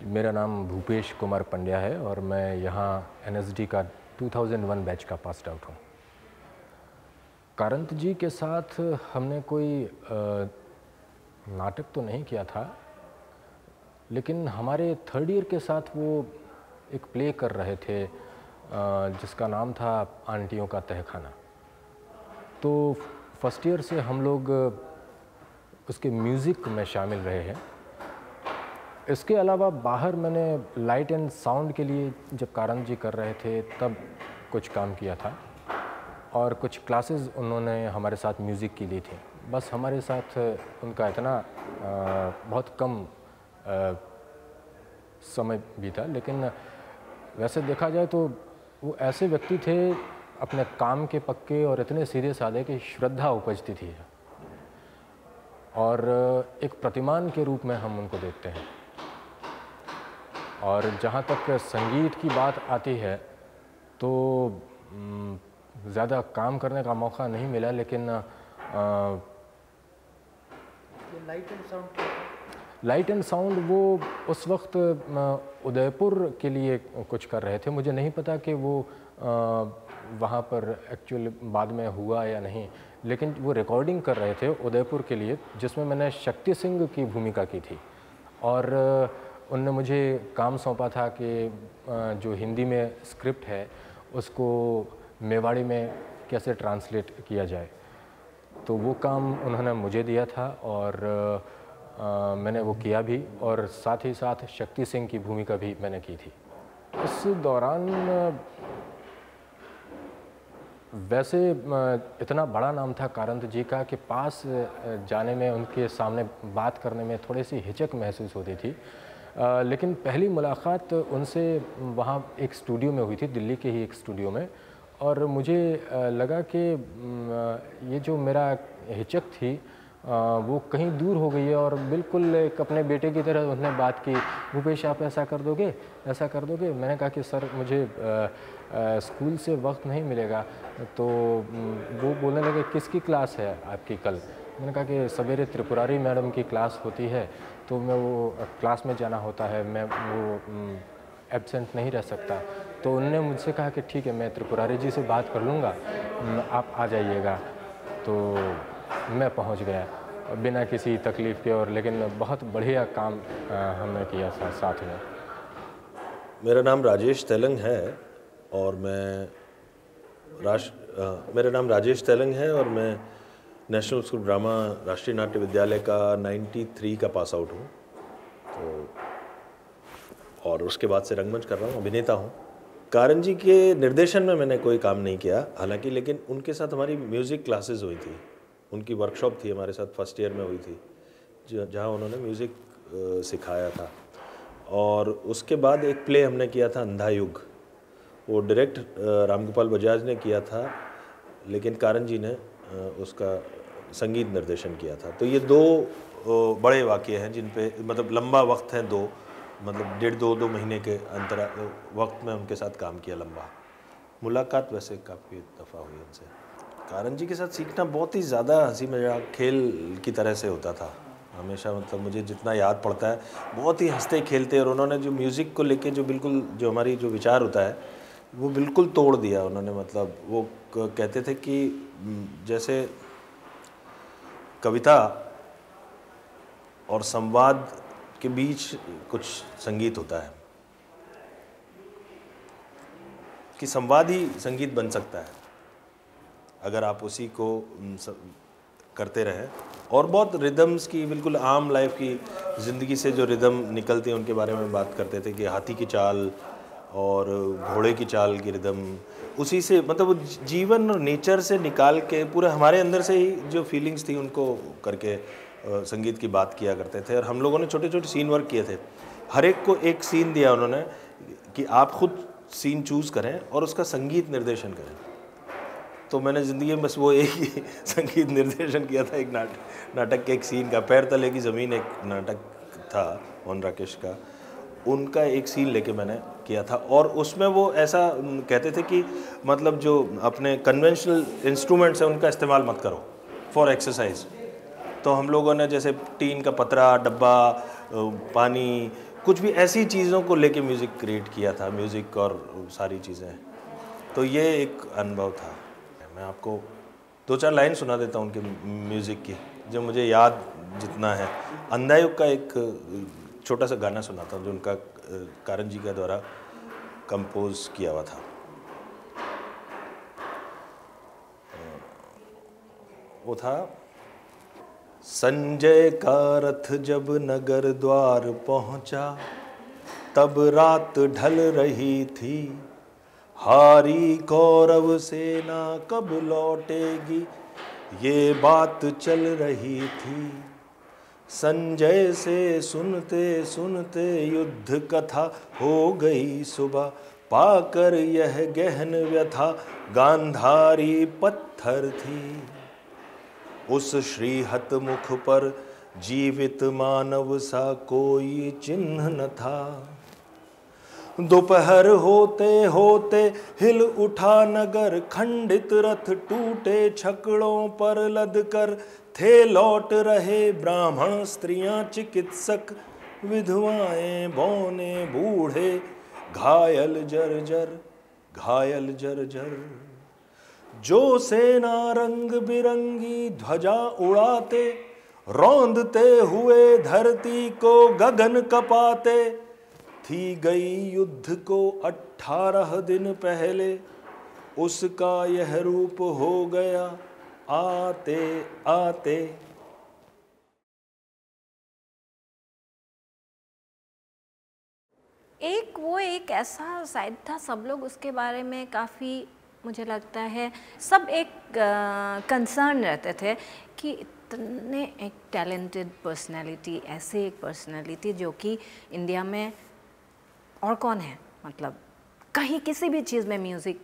मेरा नाम भूपेश कुमार पंड्या है और मैं यहाँ एनएसडी का 2001 बैच का पास्ड आउट हूँ। कारंत जी के साथ हमने कोई नाटक तो नहीं किया था, लेकिन हमारे थर्ड ईयर के साथ वो एक प्ले कर रहे थे जिसका नाम था आंटियों का तहखाना। तो फर्स्ट ईयर से हम लोग उसके म्यूज़िक में शामिल रहे हैं। इसके अलावा बाहर मैंने लाइट एंड साउंड के लिए जब कारंत जी कर रहे थे तब कुछ काम किया था और कुछ क्लासेस उन्होंने हमारे साथ म्यूज़िक की ली थी। बस हमारे साथ उनका इतना बहुत कम समय बीता, लेकिन वैसे देखा जाए तो वो ऐसे व्यक्ति थे अपने काम के पक्के और इतने सीधे साधे कि श्रद्धा उपजती थी और एक प्रतिमान के रूप में हम उनको देखते हैं। और जहाँ तक संगीत की बात आती है तो ज़्यादा काम करने का मौका नहीं मिला, लेकिन लाइट एंड साउंड वो उस वक्त उदयपुर के लिए कुछ कर रहे थे। मुझे नहीं पता कि वो वहाँ पर एक्चुअली बाद में हुआ या नहीं, लेकिन वो रिकॉर्डिंग कर रहे थे उदयपुर के लिए, जिसमें मैंने शक्ति सिंह की भूमिका की थी। और उनने मुझे काम सौंपा था कि जो हिंदी में स्क्रिप्ट है उसको मेवाड़ी में कैसे ट्रांसलेट किया जाए। तो वो काम उन्होंने मुझे दिया था और मैंने वो किया भी, और साथ ही साथ शक्ति सिंह की भूमिका भी मैंने की थी। इस दौरान वैसे इतना बड़ा नाम था कारंत जी का कि पास जाने में, उनके सामने बात करने में थोड़ी सी हिचक महसूस होती थी। लेकिन पहली मुलाकात उनसे वहाँ एक स्टूडियो में हुई थी, दिल्ली के ही एक स्टूडियो में, और मुझे लगा कि ये जो मेरा हिचक थी वो कहीं दूर हो गई है और बिल्कुल एक अपने बेटे की तरह उन्होंने बात की। भूपेश, आप ऐसा कर दोगे, ऐसा कर दोगे? मैंने कहा कि सर मुझे स्कूल से वक्त नहीं मिलेगा। तो वो बोलने लगे किसकी क्लास है आपकी कल? मैंने कहा कि सवेरे त्रिपुरारी मैडम की क्लास होती है, तो मैं वो क्लास में जाना होता है, मैं वो एब्सेंट नहीं रह सकता। तो उन्होंने मुझसे कहा कि ठीक है, मैं त्रिपुरारी जी से बात कर लूँगा, आप आ जाइएगा। तो मैं पहुंच गया बिना किसी तकलीफ़ के, और लेकिन बहुत बढ़िया काम हमने किया था साथ में। मेरा नाम राजेश तेलंग है और मेरा नाम राजेश तेलंग है और मैं नेशनल स्कूल ड्रामा राष्ट्रीय नाट्य विद्यालय का 93 का पास आउट हूँ। तो और उसके बाद से रंगमंच कर रहा हूँ, अभिनेता हूँ। कारंत जी के निर्देशन में मैंने कोई काम नहीं किया हालांकि, लेकिन उनके साथ हमारी म्यूज़िक क्लासेस हुई थी। उनकी वर्कशॉप थी हमारे साथ, फर्स्ट ईयर में हुई थी, जहाँ उन्होंने म्यूज़िक सिखाया था। और उसके बाद एक प्ले हमने किया था अंधा युग, वो डायरेक्ट रामगोपाल बजाज ने किया था, लेकिन कारंत जी ने उसका संगीत निर्देशन किया था। तो ये दो बड़े वाक़ये हैं जिन पे मतलब लंबा वक्त है, मतलब 1.5-2 महीने के अंतराल वक्त में उनके साथ काम किया लंबा। मुलाकात वैसे काफ़ी दफ़ा हुई उनसे। कारंत जी के साथ सीखना बहुत ही ज़्यादा हंसी मजाक खेल की तरह से होता था हमेशा। मतलब मुझे जितना याद पड़ता है, बहुत ही हंसते खेलते, और उन्होंने जो म्यूज़िक को लेके जो बिल्कुल जो हमारी जो विचार होता है वो बिल्कुल तोड़ दिया उन्होंने। मतलब वो कहते थे कि जैसे कविता और संवाद के बीच कुछ संगीत होता है, कि संवाद ही संगीत बन सकता है अगर आप उसी को करते रहें। और बहुत रिदम्स की, बिल्कुल आम लाइफ की ज़िंदगी से जो रिदम निकलते हैं उनके बारे में बात करते थे कि हाथी की चाल और घोड़े की चाल की रिदम, उसी से मतलब वो जीवन और नेचर से निकाल के पूरे हमारे अंदर से ही जो फीलिंग्स थी उनको करके संगीत की बात किया करते थे। और हम लोगों ने छोटे छोटे सीन वर्क किए थे, हर एक को एक सीन दिया उन्होंने कि आप खुद सीन चूज़ करें और उसका संगीत निर्देशन करें। तो मैंने ज़िंदगी में बस वो एक ही संगीत निर्देशन किया था, एक नाटक के एक सीन का, पैर तले की ज़मीन एक नाटक था मोहन राकेश का, उनका एक सीन लेके मैंने किया था। और उसमें वो ऐसा कहते थे कि मतलब जो अपने कन्वेंशनल इंस्ट्रूमेंट्स हैं उनका इस्तेमाल मत करो फॉर एक्सरसाइज। तो हम लोगों ने जैसे टीन का पतरा, डब्बा, पानी, कुछ भी ऐसी चीज़ों को लेके म्यूज़िक क्रिएट किया था, म्यूज़िक और सारी चीज़ें। तो ये एक अनुभव था। मैं आपको 2-4 लाइन सुना देता हूँ उनके म्यूज़िक की, जो मुझे याद जितना है। अंधायुग का एक छोटा सा गाना सुनाता हूँ जो उनका कारण जी के द्वारा कंपोज किया हुआ था। वो था, संजय का रथ जब नगर द्वार पहुंचा, तब रात ढल रही थी, हारी कौरव सेना कब लौटेगी, ये बात चल रही थी। संजय से सुनते सुनते युद्ध कथा हो गई सुबह, पाकर यह गहन व्यथा गांधारी पत्थर थी। उस श्रीहत मुख पर जीवित मानव सा कोई चिन्ह न था। दोपहर होते होते हिल उठा नगर, खंडित रथ टूटे छकड़ों पर लदकर, थे लौट रहे ब्राह्मण स्त्रियां चिकित्सक, विधवाएं बौने बूढ़े, घायल जर्जर घायल जर्जर। जो सेना रंग बिरंगी ध्वजा उड़ाते, रौंदते हुए धरती को गगन कपाते, थी गई युद्ध को 18 दिन पहले, उसका यह रूप हो गया आते आते। एक ऐसा साइड था, सब लोग उसके बारे में काफ़ी, मुझे लगता है सब एक कंसर्न रहते थे कि इतने एक टैलेंटेड पर्सनैलिटी, ऐसे एक पर्सनैलिटी जो कि इंडिया में और कौन है, मतलब कहीं किसी भी चीज़ में म्यूज़िक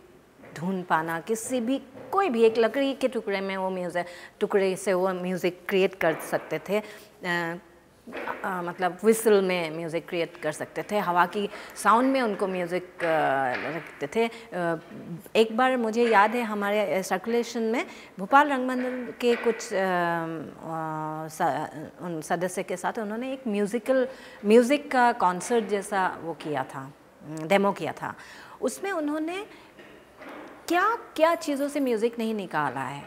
ढूंढ पाना, किसी भी कोई भी एक लकड़ी के टुकड़े में वो म्यूज़िक टुकड़े से वो म्यूज़िक क्रिएट कर सकते थे, मतलब विसल में म्यूज़िक क्रिएट कर सकते थे, हवा की साउंड में उनको म्यूज़िक रखते थे। एक बार मुझे याद है हमारे सर्कुलेशन में भोपाल रंगमंदिर के कुछ उन सदस्य के साथ उन्होंने एक म्यूज़िक का कॉन्सर्ट जैसा वो किया था, डेमो किया था। उसमें उन्होंने क्या क्या चीज़ों से म्यूज़िक नहीं निकाला है,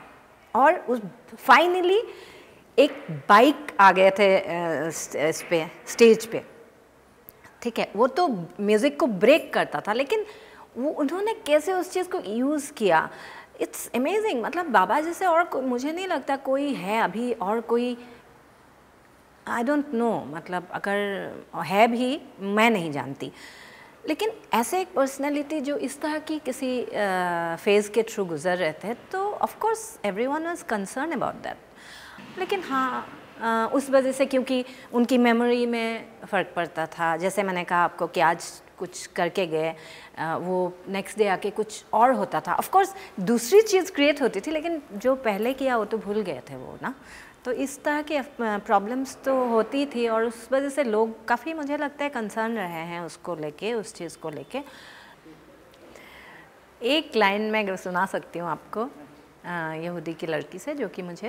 और उस फाइनली एक बाइक आ गए थे इस पे स्टेज पे, ठीक है, वो तो म्यूज़िक को ब्रेक करता था, लेकिन वो उन्होंने कैसे उस चीज़ को यूज़ किया, इट्स अमेजिंग। मतलब बाबा जैसे और मुझे नहीं लगता कोई है अभी, और कोई आई डोंट नो, मतलब अगर है भी मैं नहीं जानती, लेकिन ऐसे एक पर्सनैलिटी जो इस तरह की किसी फेज़ के थ्रू गुजर रहे थे, तो of course everyone was concern about that. लेकिन हाँ, उस वजह से क्योंकि उनकी मेमोरी में फ़र्क पड़ता था, जैसे मैंने कहा आपको कि आज कुछ करके गए, वो नेक्स्ट डे आके कुछ और होता था। ऑफ कोर्स दूसरी चीज़ क्रिएट होती थी, लेकिन जो पहले किया वो तो भूल गए थे वो ना, तो इस तरह की प्रॉब्लम्स तो होती थी, और उस वजह से लोग काफ़ी, मुझे लगता है, कंसर्न रहे हैं उसको लेके, उस चीज़ को लेके। एक लाइन मैं सुना सकती हूँ आपको यहूदी की लड़की से, जो कि मुझे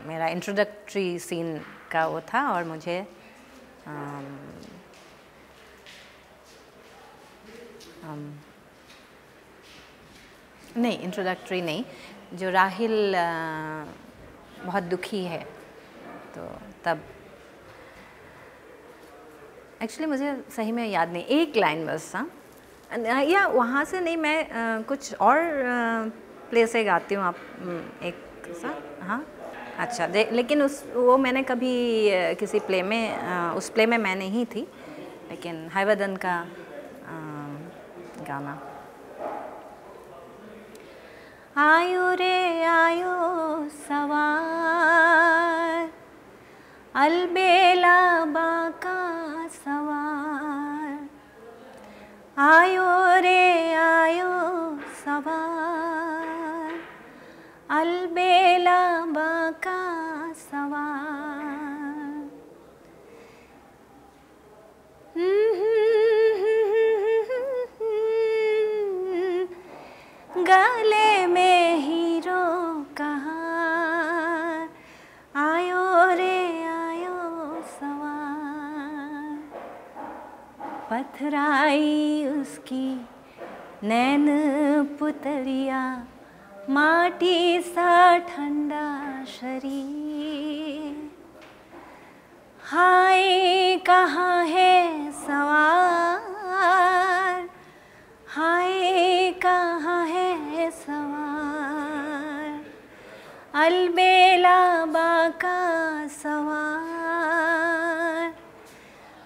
मेरा इंट्रोडक्टरी सीन का वो था, और मुझे नहीं, इंट्रोडक्टरी नहीं, जो राहिल बहुत दुखी है, तो तब एक्चुअली मुझे सही में याद नहीं, एक लाइन बस। हाँ, या वहाँ से नहीं, मैं कुछ और प्ले से गाती हूँ, आप एक सा, हाँ अच्छा, लेकिन वो मैंने कभी किसी प्ले में, उस प्ले में मैं नहीं थी, लेकिन हयवदन का गाना। आयो रे आयो सवार, अलबेला बाका सवार, आयो रे आयो सवार, अलबेला बाका सवार। गले में हीरो कहाँ, आयो रे आयो सवार। पथराई उसकी नैन पुतलिया, माटी सा ठंडा शरीर। हाय कहाँ है सवार, हाय कहाँ है सवार, अलबेला बाका सवार,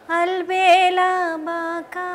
अलबेला बाका